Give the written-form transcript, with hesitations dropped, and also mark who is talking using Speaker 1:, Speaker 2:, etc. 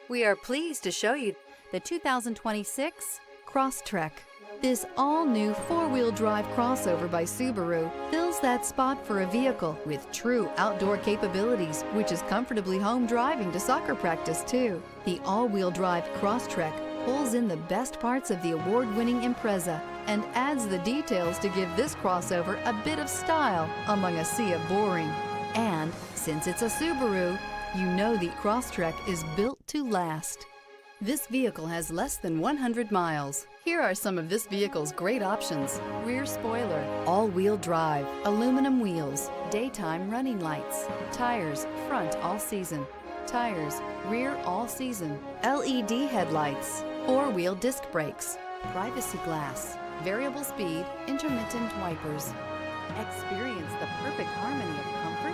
Speaker 1: We are pleased to show you the 2026 Crosstrek. This all-new four-wheel drive crossover by Subaru fills that spot for a vehicle with true outdoor capabilities, which is comfortably home driving to soccer practice too. The all-wheel drive Crosstrek pulls in the best parts of the award-winning Impreza and adds the details to give this crossover a bit of style among a sea of boring. And since it's a Subaru, you know the Crosstrek is built to last. This vehicle has less than 100 miles. Here are some of this vehicle's great options: rear spoiler, all-wheel drive, aluminum wheels, daytime running lights, tires front all season, tires rear all season, LED headlights, four-wheel disc brakes, privacy glass, variable speed, intermittent wipers. Experience the perfect harmony of comfort